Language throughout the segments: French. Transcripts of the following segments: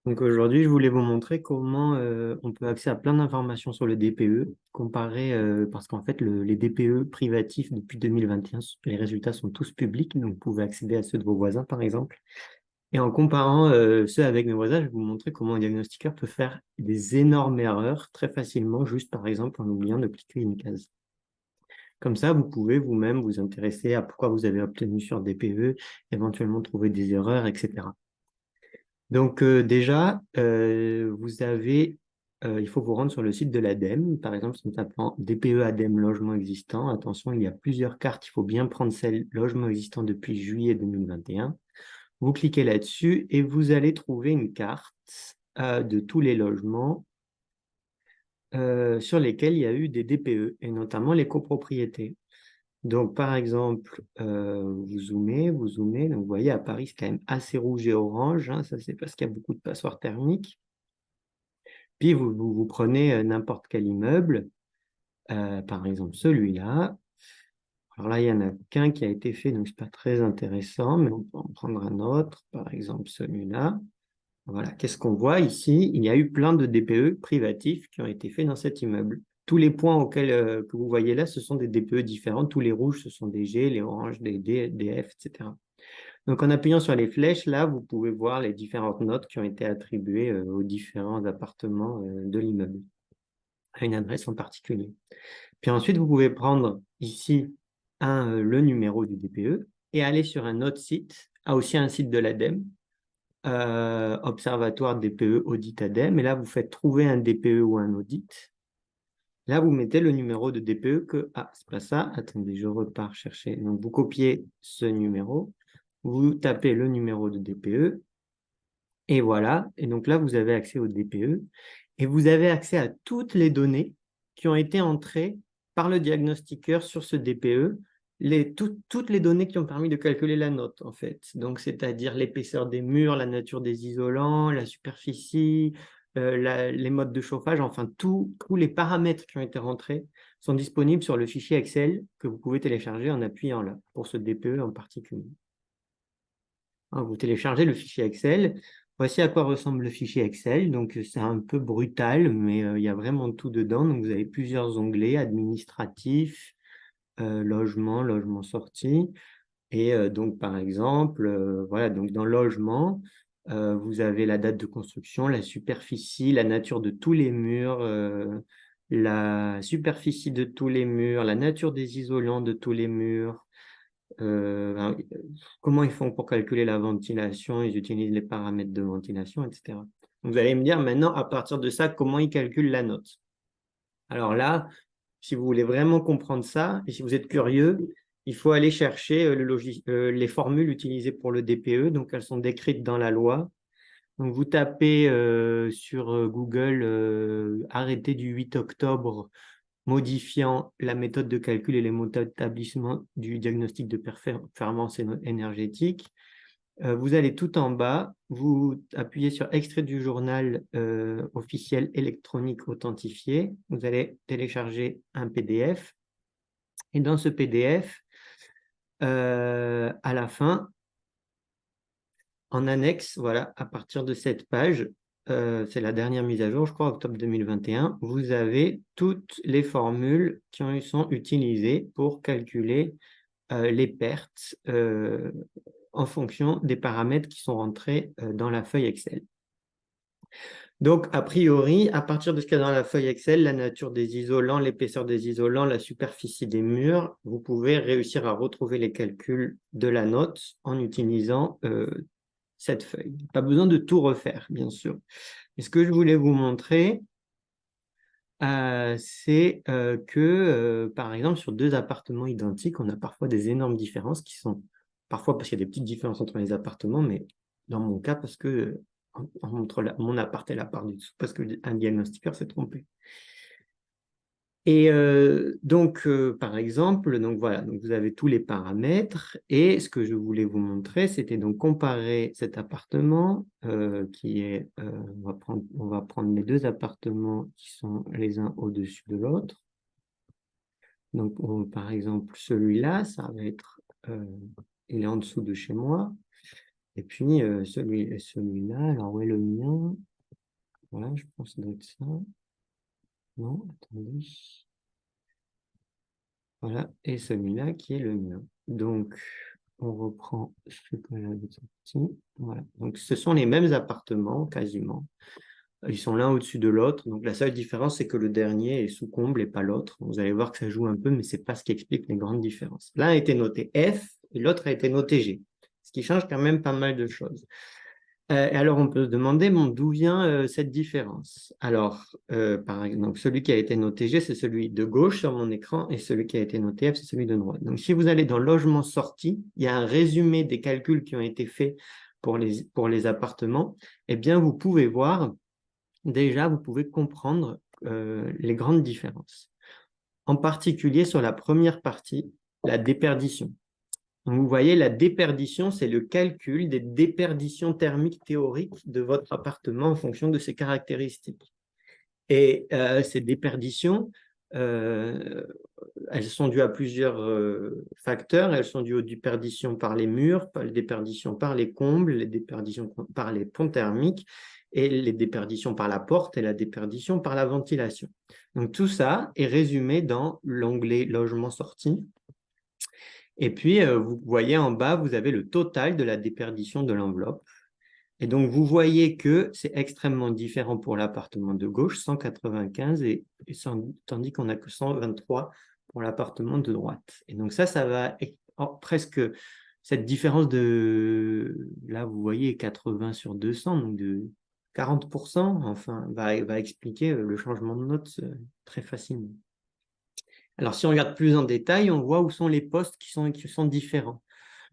Donc aujourd'hui, je voulais vous montrer comment on peut accéder à plein d'informations sur le DPE, parce qu'en fait, les DPE privatifs depuis 2021, les résultats sont tous publics, donc vous pouvez accéder à ceux de vos voisins, par exemple. Et en comparant ceux avec mes voisins, je vais vous montrer comment un diagnostiqueur peut faire des énormes erreurs très facilement, juste par exemple en oubliant de cliquer une case. Comme ça, vous pouvez vous-même vous intéresser à pourquoi vous avez obtenu sur DPE, éventuellement trouver des erreurs, etc. Donc déjà, il faut vous rendre sur le site de l'ADEME, par exemple, en tapant DPE ADEME logement existant. Attention, il y a plusieurs cartes, il faut bien prendre celle logement existant depuis juillet 2021. Vous cliquez là-dessus et vous allez trouver une carte de tous les logements sur lesquels il y a eu des DPE, et notamment les copropriétés. Donc, par exemple, vous zoomez. Donc, vous voyez, à Paris, c'est quand même assez rouge et orange, hein. Ça, c'est parce qu'il y a beaucoup de passoires thermiques. Puis, vous prenez n'importe quel immeuble, par exemple celui-là. Alors là, il y en a qu'un qui a été fait, donc c'est pas très intéressant, mais on peut en prendre un autre, par exemple celui-là. Voilà, qu'est-ce qu'on voit ici? Il y a eu plein de DPE privatifs qui ont été faits dans cet immeuble. Tous les points que vous voyez là, ce sont des DPE différents. Tous les rouges, ce sont des G, les oranges, des D, des F, etc. Donc, en appuyant sur les flèches, là, vous pouvez voir les différentes notes qui ont été attribuées aux différents appartements de l'immeuble, à une adresse en particulier. Puis ensuite, vous pouvez prendre ici le numéro du DPE et aller sur un autre site, aussi un site de l'ADEME, Observatoire DPE Audit ADEME, et là, vous faites trouver un DPE ou un audit. Là, vous mettez le numéro de DPE que... Ah, c'est pas ça. Attendez, je repars chercher. Donc, vous copiez ce numéro, vous tapez le numéro de DPE, et voilà. Et donc là, vous avez accès au DPE, et vous avez accès à toutes les données qui ont été entrées par le diagnostiqueur sur ce DPE, toutes les données qui ont permis de calculer la note, en fait. Donc, c'est-à-dire l'épaisseur des murs, la nature des isolants, la superficie, les modes de chauffage, enfin, tous les paramètres qui ont été rentrés sont disponibles sur le fichier Excel que vous pouvez télécharger en appuyant là, pour ce DPE en particulier. Hein, vous téléchargez le fichier Excel. Voici à quoi ressemble le fichier Excel. Donc, c'est un peu brutal, mais il y a vraiment tout dedans. Donc, vous avez plusieurs onglets, administratifs, logement sorti. Et donc, par exemple, voilà, donc dans logement, vous avez la date de construction, la superficie, la nature de tous les murs, la superficie de tous les murs, la nature des isolants de tous les murs, ben, comment ils font pour calculer la ventilation, ils utilisent les paramètres de ventilation, etc. Donc, vous allez me dire maintenant, à partir de ça, comment ils calculent la note. Alors là, si vous voulez vraiment comprendre ça, et si vous êtes curieux, il faut aller chercher les formules utilisées pour le DPE. Donc, elles sont décrites dans la loi. Donc, vous tapez sur Google arrêté du 8 octobre modifiant la méthode de calcul et les méthodes d'établissement du diagnostic de performance énergétique. Vous allez tout en bas, vous appuyez sur extrait du journal officiel électronique authentifié. Vous allez télécharger un PDF. Et dans ce PDF, à la fin, en annexe, voilà, à partir de cette page, c'est la dernière mise à jour, je crois, octobre 2021, vous avez toutes les formules sont utilisées pour calculer les pertes en fonction des paramètres qui sont rentrés dans la feuille Excel. Donc, a priori, à partir de ce qu'il y a dans la feuille Excel, la nature des isolants, l'épaisseur des isolants, la superficie des murs, vous pouvez réussir à retrouver les calculs de la note en utilisant cette feuille. Pas besoin de tout refaire, bien sûr. Et ce que je voulais vous montrer, c'est que, par exemple, sur deux appartements identiques, on a parfois des énormes différences qui sont, parfois parce qu'il y a des petites différences entre les appartements, mais dans mon cas, parce que entre mon appart et la part du dessous, parce qu'un diagnostiqueur s'est trompé. Et donc, par exemple, donc voilà, donc vous avez tous les paramètres. Et ce que je voulais vous montrer, c'était donc comparer cet appartement qui est, on va prendre les deux appartements qui sont les uns au-dessus de l'autre. Donc, par exemple, celui-là, ça va être, il est en dessous de chez moi. Et puis, celui-là, alors où est le mien? Voilà, je pense que ça doit être ça. Non, attendez. Voilà, et celui-là qui est le mien. Donc, on reprend ce que j'avais sorti. Voilà, donc ce sont les mêmes appartements quasiment. Ils sont l'un au-dessus de l'autre. Donc, la seule différence, c'est que le dernier est sous comble et pas l'autre. Vous allez voir que ça joue un peu, mais c'est pas ce qui explique les grandes différences. L'un a été noté F et l'autre a été noté G, ce qui change quand même pas mal de choses. Et alors, on peut se demander bon, d'où vient cette différence. Alors, par exemple, celui qui a été noté G, c'est celui de gauche sur mon écran, et celui qui a été noté F, c'est celui de droite. Donc, si vous allez dans logement sorti, il y a un résumé des calculs qui ont été faits pour les appartements. Eh bien, vous pouvez voir, déjà, vous pouvez comprendre les grandes différences. En particulier sur la première partie, la déperdition. Donc, vous voyez, la déperdition, c'est le calcul des déperditions thermiques théoriques de votre appartement en fonction de ses caractéristiques. Et ces déperditions, elles sont dues à plusieurs facteurs. Elles sont dues aux déperditions par les murs, les déperditions par les combles, les déperditions par les ponts thermiques et les déperditions par la porte et la déperdition par la ventilation. Donc tout ça est résumé dans l'onglet logement sorti. Et puis, vous voyez en bas, vous avez le total de la déperdition de l'enveloppe. Et donc, vous voyez que c'est extrêmement différent pour l'appartement de gauche, 195, tandis qu'on n'a que 123 pour l'appartement de droite. Et donc ça va presque, cette différence de, là, vous voyez, 80 sur 200, donc de 40%, enfin, va expliquer le changement de note très facilement. Alors, si on regarde plus en détail, on voit où sont les postes qui sont différents.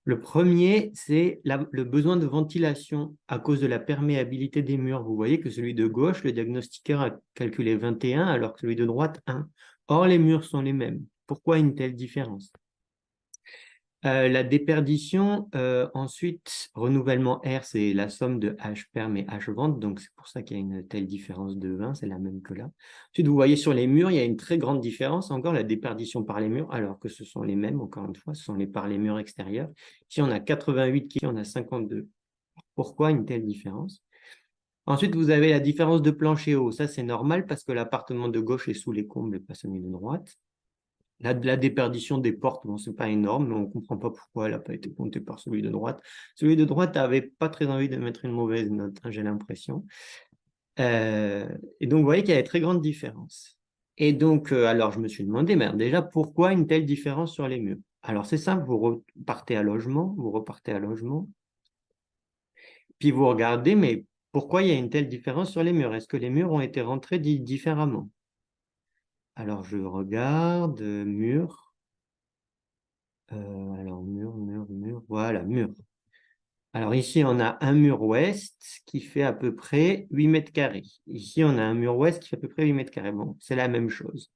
Le premier, c'est le besoin de ventilation à cause de la perméabilité des murs. Vous voyez que celui de gauche, le diagnostiqueur a calculé 21, alors que celui de droite, 1. Or, les murs sont les mêmes. Pourquoi une telle différence? La déperdition, ensuite, renouvellement R, c'est la somme de H perm et H vente, donc c'est pour ça qu'il y a une telle différence de 20, c'est la même que là. Ensuite, vous voyez sur les murs, il y a une très grande différence, encore la déperdition par les murs, alors que ce sont les mêmes, encore une fois, ce sont par les murs extérieurs. Ici, on a 88, ici, on a 52. Pourquoi une telle différence? Ensuite, vous avez la différence de plancher haut. Ça, c'est normal parce que l'appartement de gauche est sous les combles et pas celui de droite. La déperdition des portes, bon, ce n'est pas énorme, mais on ne comprend pas pourquoi elle n'a pas été comptée par celui de droite. Celui de droite n'avait pas très envie de mettre une mauvaise note, hein, j'ai l'impression. Et donc, vous voyez qu'il y a une très grande différence. Et donc, alors, je me suis demandé, mais déjà, pourquoi une telle différence sur les murs? Alors, c'est simple, vous repartez à logement, puis vous regardez, mais pourquoi il y a une telle différence sur les murs? Est-ce que les murs ont été rentrés différemment? Alors, je regarde, mur. Alors, mur, voilà, mur. Alors ici, on a un mur ouest qui fait à peu près 8 mètres carrés. Ici, on a un mur ouest qui fait à peu près 8 mètres carrés. Bon, c'est la même chose.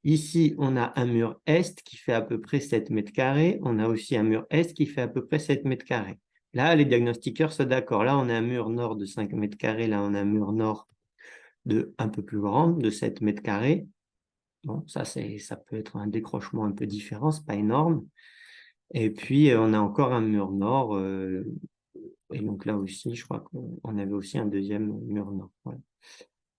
Ici, on a un mur est qui fait à peu près 7 mètres carrés. On a aussi un mur est qui fait à peu près 7 mètres carrés. Là, les diagnostiqueurs sont d'accord. Là, on a un mur nord de 5 mètres carrés. Là, on a un mur nord de un peu plus grand, de 7 mètres carrés. Bon, ça peut être un décrochement un peu différent, c'est pas énorme. Et puis, on a encore un mur nord. Et donc là aussi, je crois qu'on avait aussi un deuxième mur nord. Voilà.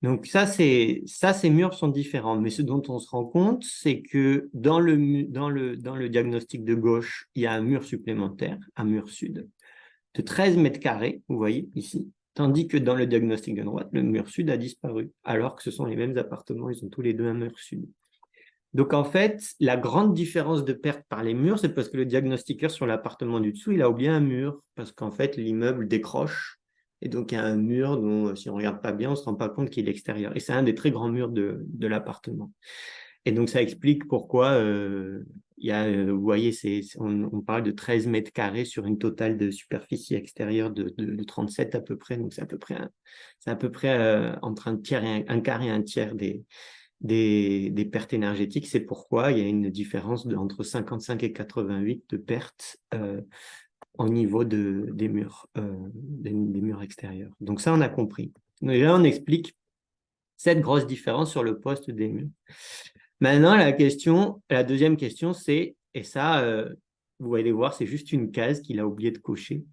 Donc ces murs sont différents. Mais ce dont on se rend compte, c'est que dans le diagnostic de gauche, il y a un mur supplémentaire, un mur sud, de 13 mètres carrés, vous voyez ici. Tandis que dans le diagnostic de droite, le mur sud a disparu. Alors que ce sont les mêmes appartements, ils ont tous les deux un mur sud. Donc, en fait, la grande différence de perte par les murs, c'est parce que le diagnostiqueur sur l'appartement du dessous, il a oublié un mur, parce qu'en fait, l'immeuble décroche. Et donc, il y a un mur dont, si on ne regarde pas bien, on ne se rend pas compte qu'il est extérieur. Et c'est un des très grands murs de l'appartement. Et donc, ça explique pourquoi vous voyez, on parle de 13 mètres carrés sur une totale de superficie extérieure de 37 à peu près. Donc, c'est à peu près entre un quart et un tiers des pertes énergétiques. C'est pourquoi il y a une différence entre 55 et 88 de pertes au niveau des murs extérieurs. Donc ça, on a compris. Et là, on explique cette grosse différence sur le poste des murs. Maintenant, la deuxième question, c'est, et ça, vous allez voir, c'est juste une case qu'il a oublié de cocher.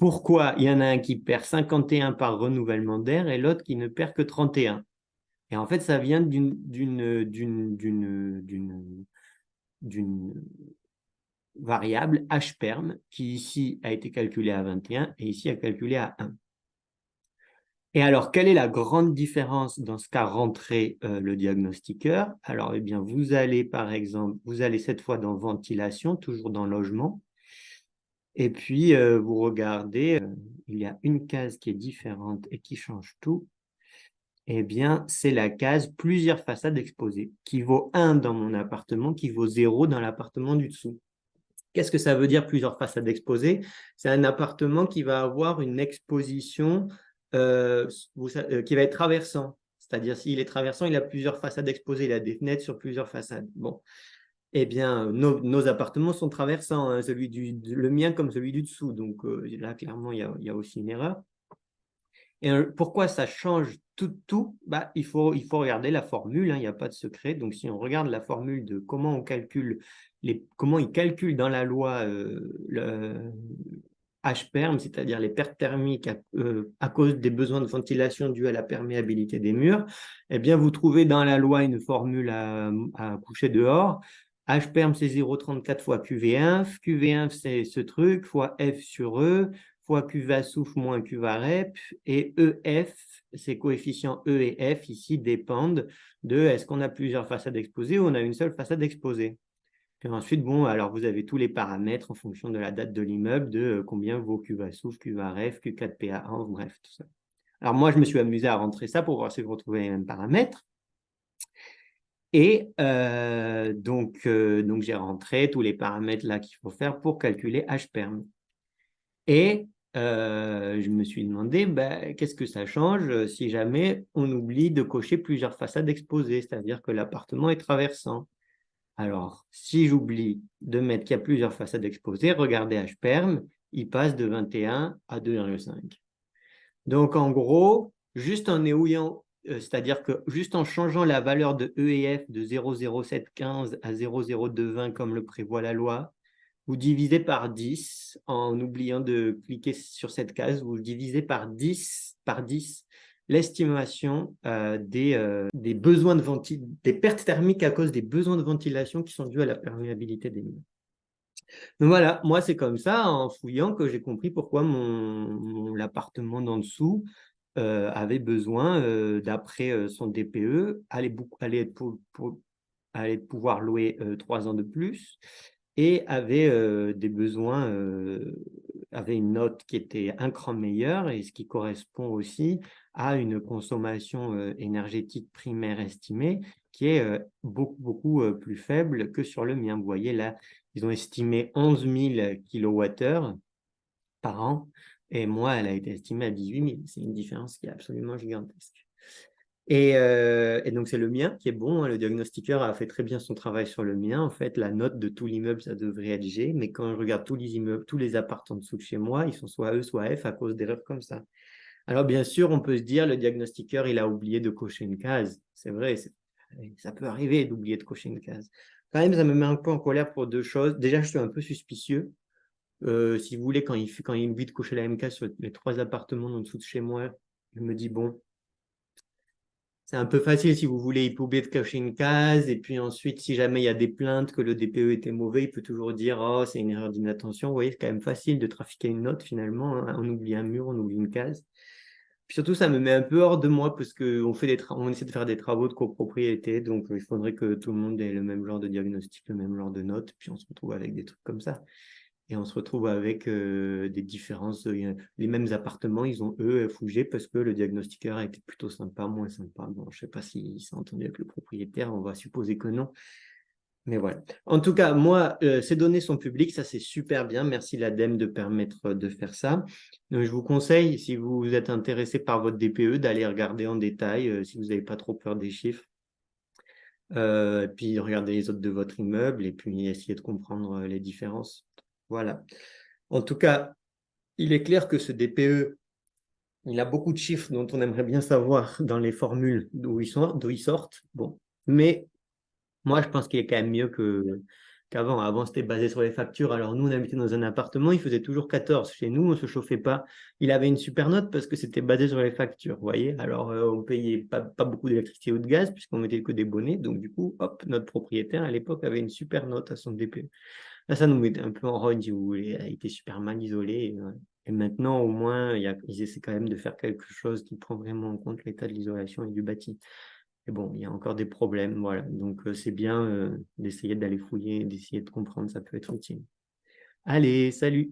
pourquoi il y en a un qui perd 51 par renouvellement d'air et l'autre qui ne perd que 31. Et en fait, ça vient d'une variable H-perm qui ici a été calculée à 21 et ici a calculé à 1. Et alors, quelle est la grande différence dans ce qu'a rentré le diagnostiqueur? Alors, eh bien, vous allez par exemple, vous allez cette fois dans ventilation, toujours dans logement, et puis vous regardez, il y a une case qui est différente et qui change tout. Eh bien, c'est la case plusieurs façades exposées, qui vaut 1 dans mon appartement, qui vaut 0 dans l'appartement du dessous. Qu'est-ce que ça veut dire plusieurs façades exposées? C'est un appartement qui va avoir une exposition qui va être traversant. C'est-à-dire, s'il est traversant, il a plusieurs façades exposées, il a des fenêtres sur plusieurs façades. Bon, eh bien, nos appartements sont traversants, hein, le mien comme celui du dessous. Donc là, clairement, il y a aussi une erreur. Et pourquoi ça change tout? Bah, il faut regarder la formule, hein, il n'y a pas de secret. Donc, si on regarde la formule de comment on calcule, comment il calcule dans la loi le H-perm, c'est-à-dire les pertes thermiques à cause des besoins de ventilation dus à la perméabilité des murs, eh bien, vous trouvez dans la loi une formule à coucher dehors. H-perm, c'est 0,34 fois QV1. QV1, c'est ce truc, fois F sur E, fois Q va souffle moins Q va rep, et EF, ces coefficients E et F ici dépendent de est-ce qu'on a plusieurs façades exposées ou on a une seule façade exposée. Puis ensuite, bon, alors vous avez tous les paramètres en fonction de la date de l'immeuble, de combien vaut Q va souffle, Q va ref, Q4PA1, bref, tout ça. Alors moi, je me suis amusé à rentrer ça pour voir si vous retrouvez les mêmes paramètres. Et donc j'ai rentré tous les paramètres là qu'il faut faire pour calculer H-perm. Et je me suis demandé, qu'est-ce que ça change si jamais on oublie de cocher plusieurs façades exposées, c'est-à-dire que l'appartement est traversant. Alors, si j'oublie de mettre qu'il y a plusieurs façades exposées, regardez H-perm, il passe de 21 à 2,5. Donc, en gros, juste en éouillant, c'est-à-dire que juste en changeant la valeur de E et F de 0,0715 à 0,0220 comme le prévoit la loi, vous divisez par 10, en oubliant de cliquer sur cette case, vous divisez par 10 l'estimation des besoins des pertes thermiques à cause des besoins de ventilation qui sont dus à la perméabilité des murs. Donc voilà, moi c'est comme ça, en fouillant, que j'ai compris pourquoi l'appartement d'en dessous avait besoin, d'après son DPE, allait pouvoir louer 3 ans de plus et avait des besoins, avait une note qui était un cran meilleure, et ce qui correspond aussi à une consommation énergétique primaire estimée qui est beaucoup plus faible que sur le mien. Vous voyez là, ils ont estimé 11 000 kWh par an, et moi, elle a été estimée à 18 000. C'est une différence qui est absolument gigantesque. Et donc, c'est le mien qui est bon, hein. Le diagnostiqueur a fait très bien son travail sur le mien. En fait, la note de tout l'immeuble, ça devrait être G. Mais quand je regarde tous les immeubles, tous les appartements en dessous de chez moi, ils sont soit E, soit F à cause d'erreurs comme ça. Alors, bien sûr, on peut se dire, le diagnostiqueur, il a oublié de cocher une case. C'est vrai, ça peut arriver d'oublier de cocher une case. Quand même, ça me met un peu en colère pour deux choses. Déjà, je suis un peu suspicieux. Si vous voulez, quand il oublie de cocher la même case sur les 3 appartements en dessous de chez moi, je me dis, bon, c'est un peu facile si vous voulez, il peut oublier de cocher une case, et puis ensuite, si jamais il y a des plaintes que le DPE était mauvais, il peut toujours dire « Oh, c'est une erreur d'inattention ». Vous voyez, c'est quand même facile de trafiquer une note finalement, hein. On oublie un mur, on oublie une case. Puis surtout, ça me met un peu hors de moi parce qu'on essaie de faire des travaux de copropriété, donc il faudrait que tout le monde ait le même genre de diagnostic, le même genre de notes, puis on se retrouve avec des trucs comme ça. Et on se retrouve avec des différences. Les mêmes appartements, ils ont E, F ou G parce que le diagnostiqueur a été plutôt sympa, moins sympa. Bon, je ne sais pas s'il s'est entendu avec le propriétaire, on va supposer que non. Mais voilà. En tout cas, moi, ces données sont publiques, ça c'est super bien. Merci l'ADEME de permettre de faire ça. Donc, je vous conseille, si vous êtes intéressé par votre DPE, d'aller regarder en détail si vous n'avez pas trop peur des chiffres. Puis regarder les autres de votre immeuble et puis essayer de comprendre les différences. Voilà. En tout cas, il est clair que ce DPE, il a beaucoup de chiffres dont on aimerait bien savoir dans les formules d'où ils sortent. Bon, mais moi, je pense qu'il est quand même mieux qu'avant. Avant, c'était basé sur les factures. Alors, nous, on habitait dans un appartement, il faisait toujours 14. Chez nous, on ne se chauffait pas. Il avait une super note parce que c'était basé sur les factures, vous voyez. Alors, on payait pas beaucoup d'électricité ou de gaz puisqu'on mettait que des bonnets. Donc, du coup, hop, notre propriétaire, à l'époque, avait une super note à son DPE. Là, ça nous mettait un peu en rogne, si vous voulez. Il était super mal isolé. Et maintenant, au moins, ils essaient quand même de faire quelque chose qui prend vraiment en compte l'état de l'isolation et du bâti. Et bon, il y a encore des problèmes, voilà. Donc, c'est bien d'essayer d'aller fouiller, d'essayer de comprendre, ça peut être utile. Allez, salut!